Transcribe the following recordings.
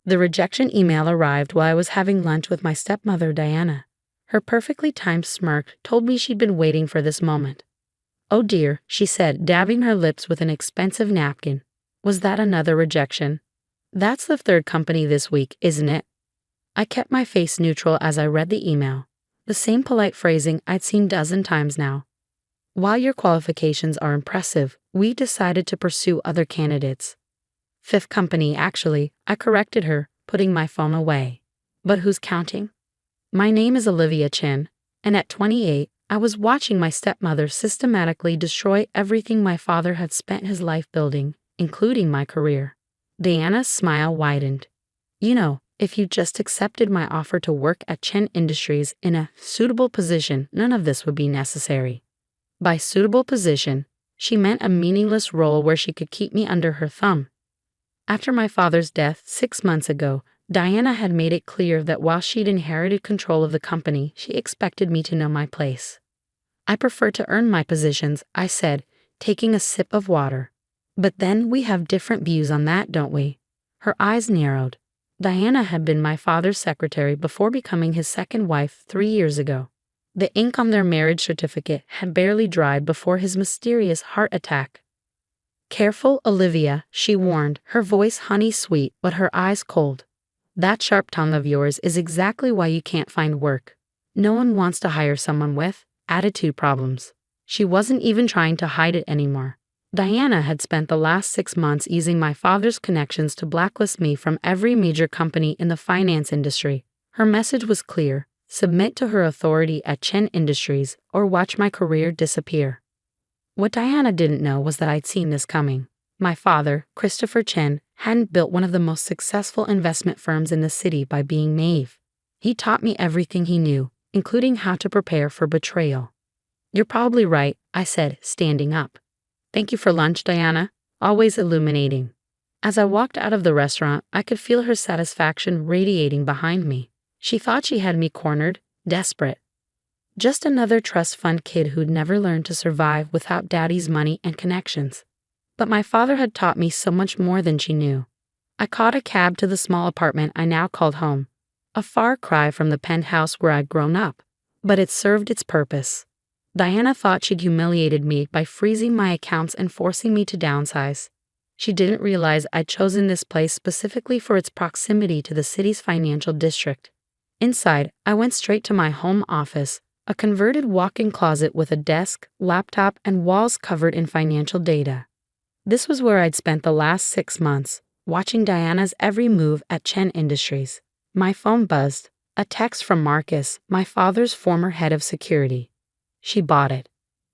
The rejection email arrived while I was having lunch with my stepmother, Diana. Her perfectly timed smirk told me she'd been waiting for this moment. "Oh dear," she said, dabbing her lips with an expensive napkin. "Was that another rejection? That's the third company this week, isn't it?" I kept my face neutral as I read the email. The same polite phrasing I'd seen dozen times now. "While your qualifications are impressive, we decided to pursue other candidates." "Fifth company, actually," I corrected her, putting my phone away. "But who's counting?" My name is Olivia Chin, and at 28, I was watching my stepmother systematically destroy everything my father had spent his life building, including my career. Diana's smile widened. "You know, if you just accepted my offer to work at Chen Industries in a suitable position, none of this would be necessary." By suitable position, she meant a meaningless role where she could keep me under her thumb. After my father's death 6 months ago, Diana had made it clear that while she'd inherited control of the company, she expected me to know my place. "I prefer to earn my positions," I said, taking a sip of water. "But then we have different views on that, don't we?" Her eyes narrowed. Diana had been my father's secretary before becoming his second wife 3 years ago. The ink on their marriage certificate had barely dried before his mysterious heart attack. "Careful, Olivia," she warned, her voice honey-sweet but her eyes cold. "That sharp tongue of yours is exactly why you can't find work. No one wants to hire someone with attitude problems." She wasn't even trying to hide it anymore. Diana had spent the last 6 months using my father's connections to blacklist me from every major company in the finance industry. Her message was clear: submit to her authority at Chen Industries or watch my career disappear. What Diana didn't know was that I'd seen this coming. My father, Christopher Chen, hadn't built one of the most successful investment firms in the city by being naive. He taught me everything he knew, including how to prepare for betrayal. "You're probably right," I said, standing up. "Thank you for lunch, Diana. Always illuminating." As I walked out of the restaurant, I could feel her satisfaction radiating behind me. She thought she had me cornered, desperate. Just another trust fund kid who'd never learned to survive without daddy's money and connections. But my father had taught me so much more than she knew. I caught a cab to the small apartment I now called home, a far cry from the penthouse where I'd grown up, but it served its purpose. Diana thought she'd humiliated me by freezing my accounts and forcing me to downsize. She didn't realize I'd chosen this place specifically for its proximity to the city's financial district. Inside, I went straight to my home office, a converted walk-in closet with a desk, laptop, and walls covered in financial data. This was where I'd spent the last 6 months, watching Diana's every move at Chen Industries. My phone buzzed, a text from Marcus, my father's former head of security. She bought it.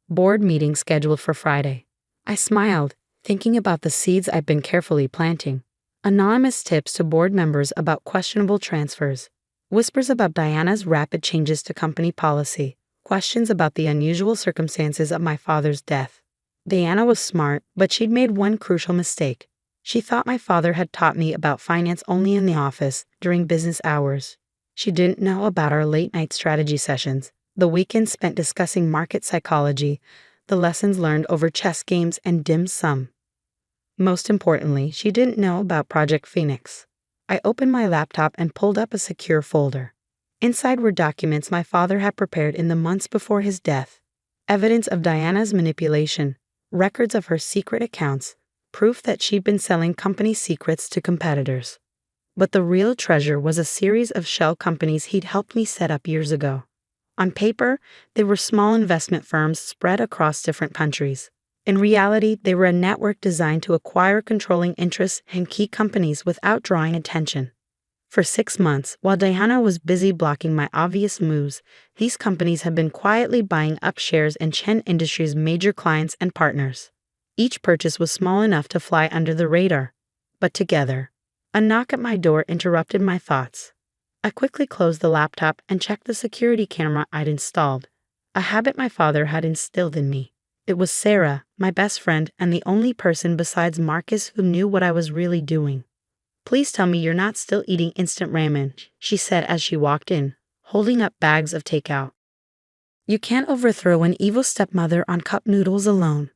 Board meeting scheduled for Friday. I smiled, thinking about the seeds I'd been carefully planting. Anonymous tips to board members about questionable transfers. Whispers about Diana's rapid changes to company policy. Questions about the unusual circumstances of my father's death. Diana was smart, but she'd made one crucial mistake. She thought my father had taught me about finance only in the office, during business hours. She didn't know about our late-night strategy sessions, the weekends spent discussing market psychology, the lessons learned over chess games and dim sum. Most importantly, she didn't know about Project Phoenix. I opened my laptop and pulled up a secure folder. Inside were documents my father had prepared in the months before his death. Evidence of Diana's manipulation, records of her secret accounts, proof that she'd been selling company secrets to competitors. But the real treasure was a series of shell companies he'd helped me set up years ago. On paper, they were small investment firms spread across different countries. In reality, they were a network designed to acquire controlling interests in key companies without drawing attention. For 6 months, while Diana was busy blocking my obvious moves, these companies had been quietly buying up shares in Chen Industries' major clients and partners. Each purchase was small enough to fly under the radar. But together, a knock at my door interrupted my thoughts. I quickly closed the laptop and checked the security camera I'd installed, a habit my father had instilled in me. It was Sarah, my best friend and the only person besides Marcus who knew what I was really doing. "Please tell me you're not still eating instant ramen," she said as she walked in, holding up bags of takeout. "You can't overthrow an evil stepmother on cup noodles alone."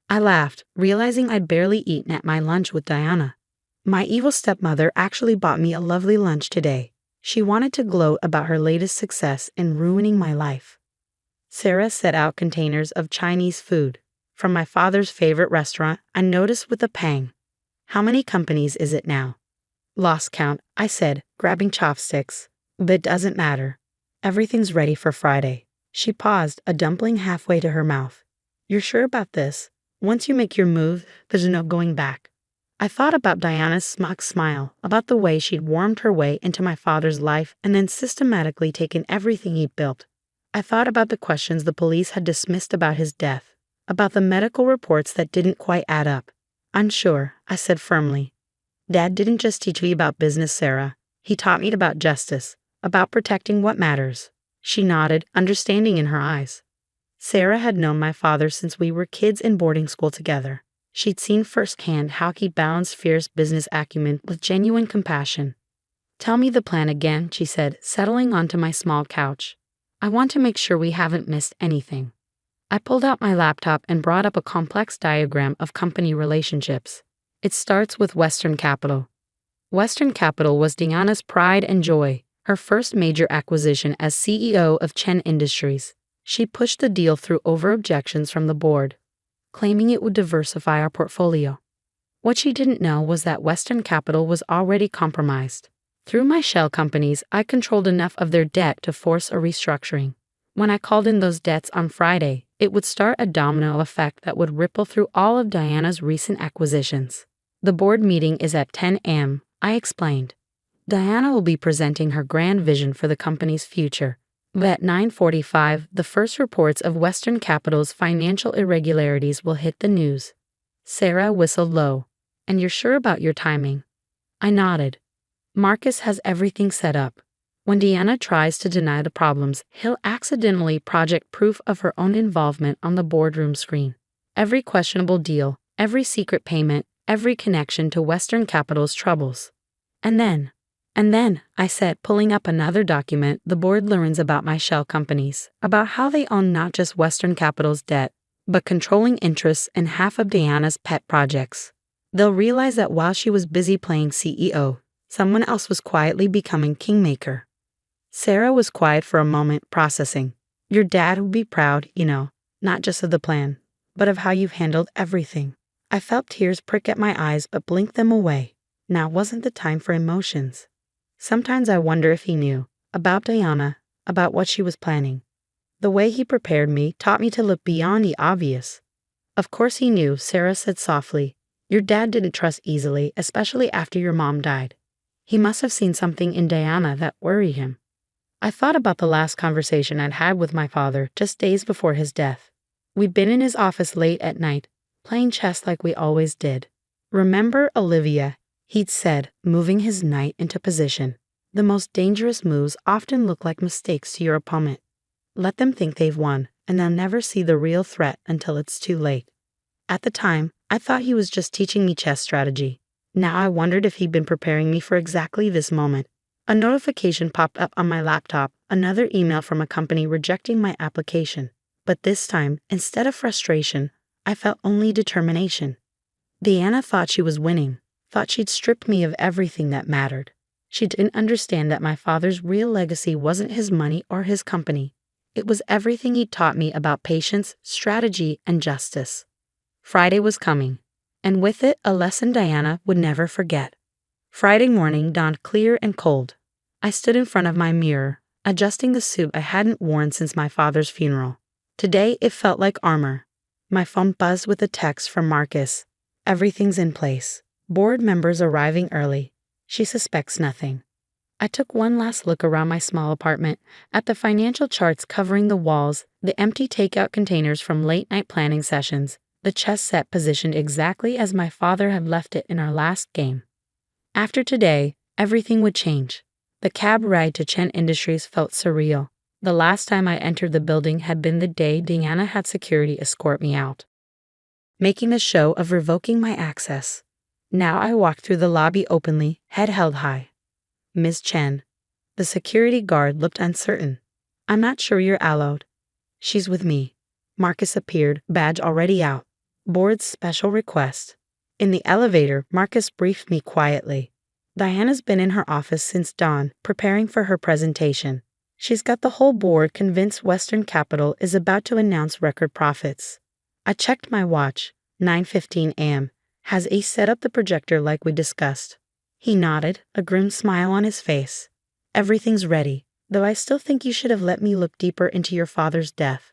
I laughed, realizing I'd barely eaten at my lunch with Diana. My evil stepmother actually bought me a lovely lunch today. She wanted to gloat about her latest success in ruining my life. Sarah set out containers of Chinese food. From my father's favorite restaurant, I noticed with a pang. How many companies is it now? Lost count, I said, grabbing chopsticks. But doesn't matter. Everything's ready for Friday. She paused, a dumpling halfway to her mouth. You're sure about this? Once you make your move, there's no going back. I thought about Diana's smug smile, about the way she'd warmed her way into my father's life and then systematically taken everything he'd built. I thought about the questions the police had dismissed about his death, about the medical reports that didn't quite add up. Unsure, I said firmly. Dad didn't just teach me about business, Sarah. He taught me about justice, about protecting what matters. She nodded, understanding in her eyes. Sarah had known my father since we were kids in boarding school together. She'd seen firsthand how he balanced fierce business acumen with genuine compassion. Tell me the plan again, she said, settling onto my small couch. I want to make sure we haven't missed anything. I pulled out my laptop and brought up a complex diagram of company relationships. It starts with Western Capital. Western Capital was Diana's pride and joy, her first major acquisition as CEO of Chen Industries. She pushed the deal through over objections from the board, claiming it would diversify our portfolio. What she didn't know was that Western Capital was already compromised. Through my shell companies, I controlled enough of their debt to force a restructuring. When I called in those debts on Friday, it would start a domino effect that would ripple through all of Diana's recent acquisitions. The board meeting is at 10 a.m., I explained. Diana will be presenting her grand vision for the company's future. But at 9:45, the first reports of Western Capital's financial irregularities will hit the news. Sarah whistled low. And you're sure about your timing? I nodded. Marcus has everything set up. When Diana tries to deny the problems, he'll accidentally project proof of her own involvement on the boardroom screen. Every questionable deal, every secret payment, every connection to Western Capital's troubles. And then, I said, pulling up another document, the board learns about my shell companies, about how they own not just Western Capital's debt, but controlling interests in half of Diana's pet projects. They'll realize that while she was busy playing CEO, someone else was quietly becoming kingmaker. Sarah was quiet for a moment, processing. Your dad would be proud, not just of the plan, but of how you've handled everything. I felt tears prick at my eyes but blinked them away. Now wasn't the time for emotions. Sometimes I wonder if he knew, about Diana, about what she was planning. The way he prepared me taught me to look beyond the obvious. Of course he knew, Sarah said softly. Your dad didn't trust easily, especially after your mom died. He must have seen something in Diana that worried him. I thought about the last conversation I'd had with my father just days before his death. We'd been in his office late at night, playing chess like we always did. Remember, Olivia, he'd said, moving his knight into position. The most dangerous moves often look like mistakes to your opponent. Let them think they've won, and they'll never see the real threat until it's too late. At the time, I thought he was just teaching me chess strategy. Now I wondered if he'd been preparing me for exactly this moment. A notification popped up on my laptop, another email from a company rejecting my application. But this time, instead of frustration, I felt only determination. Diana thought she was winning, thought she'd stripped me of everything that mattered. She didn't understand that my father's real legacy wasn't his money or his company. It was everything he'd taught me about patience, strategy, and justice. Friday was coming, and with it a lesson Diana would never forget. Friday morning dawned clear and cold. I stood in front of my mirror, adjusting the suit I hadn't worn since my father's funeral. Today it felt like armor. My phone buzzed with a text from Marcus. Everything's in place. Board members arriving early. She suspects nothing. I took one last look around my small apartment, at the financial charts covering the walls, the empty takeout containers from late-night planning sessions, the chess set positioned exactly as my father had left it in our last game. After today, everything would change. The cab ride to Chen Industries felt surreal. The last time I entered the building had been the day Diana had security escort me out, making a show of revoking my access. Now I walked through the lobby openly, head held high. Ms. Chen. The security guard looked uncertain. I'm not sure you're allowed. She's with me. Marcus appeared, badge already out. Board's special request. In the elevator, Marcus briefed me quietly. Diana's been in her office since dawn, preparing for her presentation. She's got the whole board convinced Western Capital is about to announce record profits. I checked my watch, 9:15 a.m. Has Ace set up the projector like we discussed? He nodded, a grim smile on his face. Everything's ready, though I still think you should have let me look deeper into your father's death.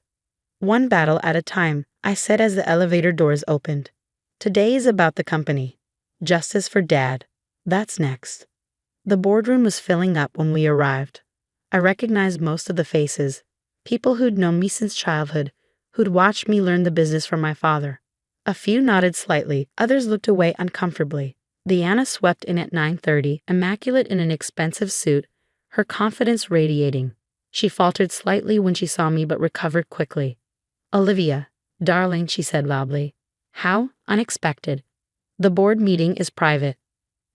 One battle at a time, I said as the elevator doors opened. Today is about the company. Justice for Dad. That's next. The boardroom was filling up when we arrived. I recognized most of the faces, people who'd known me since childhood, who'd watched me learn the business from my father. A few nodded slightly, others looked away uncomfortably. Diana swept in at 9:30, immaculate in an expensive suit, her confidence radiating. She faltered slightly when she saw me but recovered quickly. "Olivia, darling," she said loudly. "How unexpected. The board meeting is private."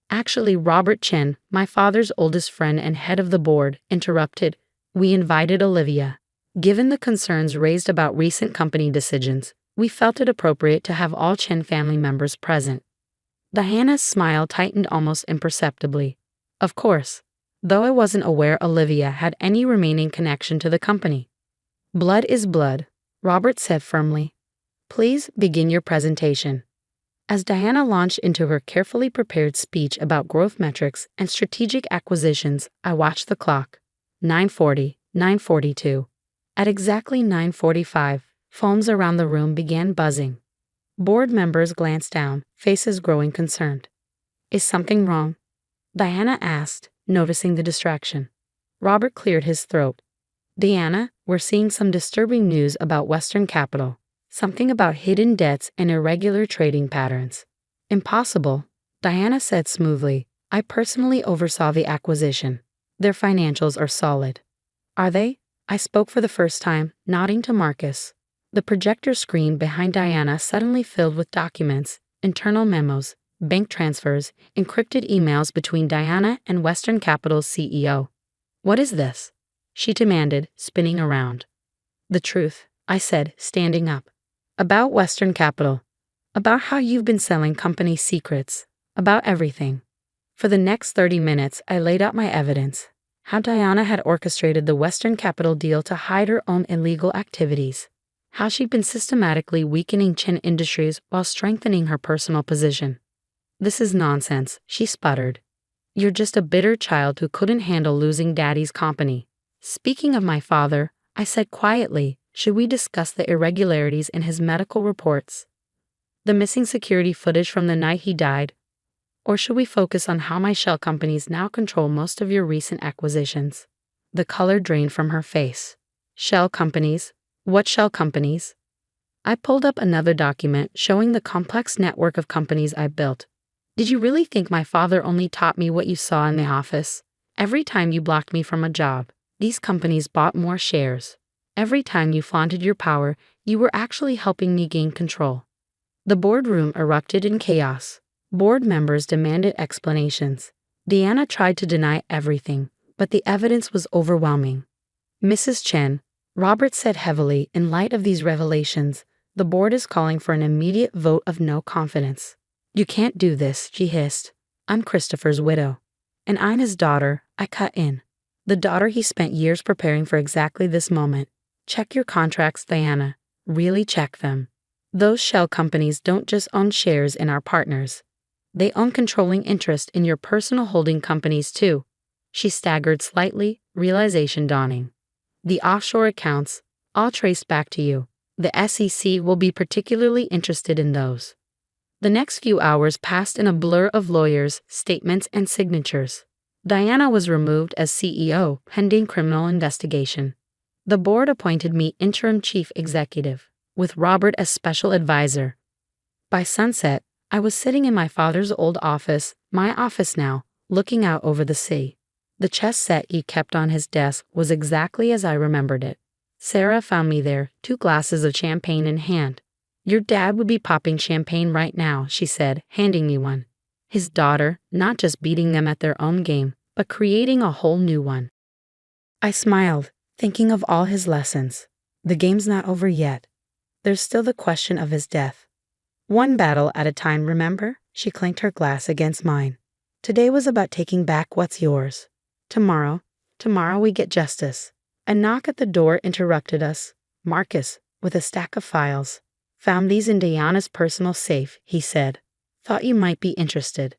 Actually, Robert Chen, my father's oldest friend and head of the board, interrupted. "We invited Olivia. Given the concerns raised about recent company decisions, we felt it appropriate to have all Chen family members present." Diana's smile tightened almost imperceptibly. Of course, though I wasn't aware Olivia had any remaining connection to the company. "Blood is blood," Robert said firmly. "Please begin your presentation." As Diana launched into her carefully prepared speech about growth metrics and strategic acquisitions, I watched the clock. 9:40, 9:42. At exactly 9:45, phones around the room began buzzing. Board members glanced down, faces growing concerned. "Is something wrong?" Diana asked, noticing the distraction. Robert cleared his throat. "Diana, we're seeing some disturbing news about Western Capital. Something about hidden debts and irregular trading patterns." "Impossible," Diana said smoothly. "I personally oversaw the acquisition. Their financials are solid." "Are they?" I spoke for the first time, nodding to Marcus. The projector screen behind Diana suddenly filled with documents, internal memos, bank transfers, encrypted emails between Diana and Western Capital's CEO. "What is this?" she demanded, spinning around. "The truth," I said, standing up. "About Western Capital. About how you've been selling company secrets. About everything." For the next 30 minutes, I laid out my evidence. How Diana had orchestrated the Western Capital deal to hide her own illegal activities. How she'd been systematically weakening Chen Industries while strengthening her personal position. "This is nonsense," she sputtered. "You're just a bitter child who couldn't handle losing Daddy's company." Speaking of my father, I said quietly, should we discuss the irregularities in his medical reports? The missing security footage from the night he died? Or should we focus on how my shell companies now control most of your recent acquisitions? The color drained from her face. "Shell companies? What shell companies?" I pulled up another document showing the complex network of companies I built. "Did you really think my father only taught me what you saw in the office? Every time you blocked me from a job, these companies bought more shares. Every time you flaunted your power, you were actually helping me gain control." The boardroom erupted in chaos. Board members demanded explanations. Diana tried to deny everything, but the evidence was overwhelming. "Mrs. Chen," Robert said heavily, "in light of these revelations, the board is calling for an immediate vote of no confidence." "You can't do this," she hissed. "I'm Christopher's widow. And I'm his daughter," I cut in. "The daughter he spent years preparing for exactly this moment. Check your contracts, Diana. Really check them. Those shell companies don't just own shares in our partners. They own controlling interest in your personal holding companies too." She staggered slightly, realization dawning. "The offshore accounts, all traced back to you. The SEC will be particularly interested in those." The next few hours passed in a blur of lawyers, statements, and signatures. Diana was removed as CEO, pending criminal investigation. The board appointed me interim chief executive, with Robert as special advisor. By sunset, I was sitting in my father's old office, my office now, looking out over the sea. The chess set he kept on his desk was exactly as I remembered it. Sarah found me there, 2 glasses of champagne in hand. "Your dad would be popping champagne right now," she said, handing me one. His daughter, not just beating them at their own game, but creating a whole new one. I smiled, thinking of all his lessons. The game's not over yet. There's still the question of his death. One battle at a time, remember? She clanked her glass against mine. Today was about taking back what's yours. Tomorrow we get justice. A knock at the door interrupted us. Marcus, with a stack of files. Found these in Diana's personal safe, he said. Thought you might be interested.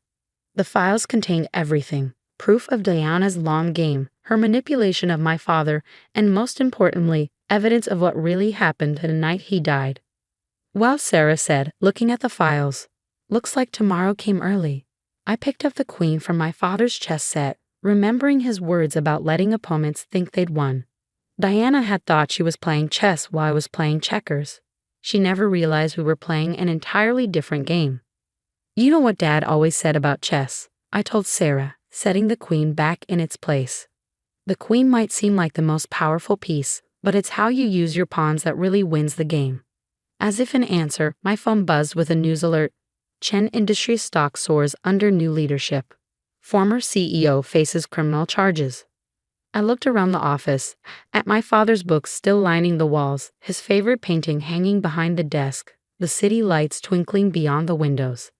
The files contained everything. Proof of Diana's long game, her manipulation of my father, and most importantly, evidence of what really happened the night he died. Well, Sarah said, looking at the files. Looks like tomorrow came early. I picked up the queen from my father's chess set, remembering his words about letting opponents think they'd won. Diana had thought she was playing chess while I was playing checkers. She never realized we were playing an entirely different game. You know what Dad always said about chess, I told Sarah, setting the queen back in its place. The queen might seem like the most powerful piece, but it's how you use your pawns that really wins the game. As if in answer, my phone buzzed with a news alert. Chen Industries stock soars under new leadership. Former CEO faces criminal charges. I looked around the office, at my father's books still lining the walls, his favorite painting hanging behind the desk, the city lights twinkling beyond the windows.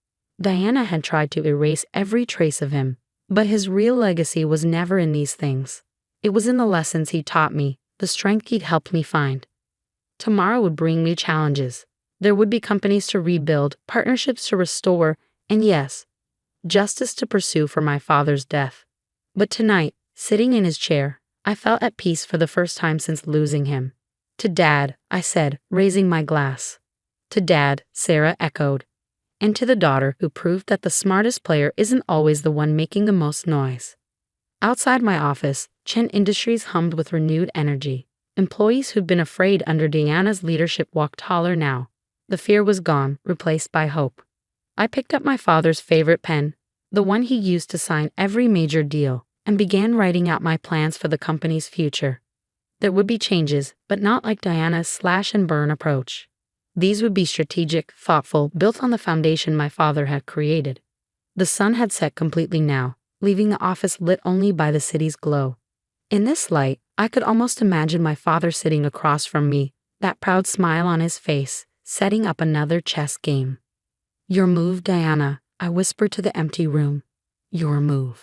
Diana had tried to erase every trace of him, but his real legacy was never in these things. It was in the lessons he taught me, the strength he'd helped me find. Tomorrow would bring new challenges. There would be companies to rebuild, partnerships to restore, and yes, justice to pursue for my father's death. But tonight, sitting in his chair, I felt at peace for the first time since losing him. To Dad, I said, raising my glass. To Dad, Sarah echoed. And to the daughter who proved that the smartest player isn't always the one making the most noise. Outside my office, Chen Industries hummed with renewed energy. Employees who'd been afraid under Diana's leadership walked taller now. The fear was gone, replaced by hope. I picked up my father's favorite pen, the one he used to sign every major deal, and began writing out my plans for the company's future. There would be changes, but not like Diana's slash-and-burn approach. These would be strategic, thoughtful, built on the foundation my father had created. The sun had set completely now, leaving the office lit only by the city's glow. In this light, I could almost imagine my father sitting across from me, that proud smile on his face, setting up another chess game. Your move, Diana, I whispered to the empty room. Your move.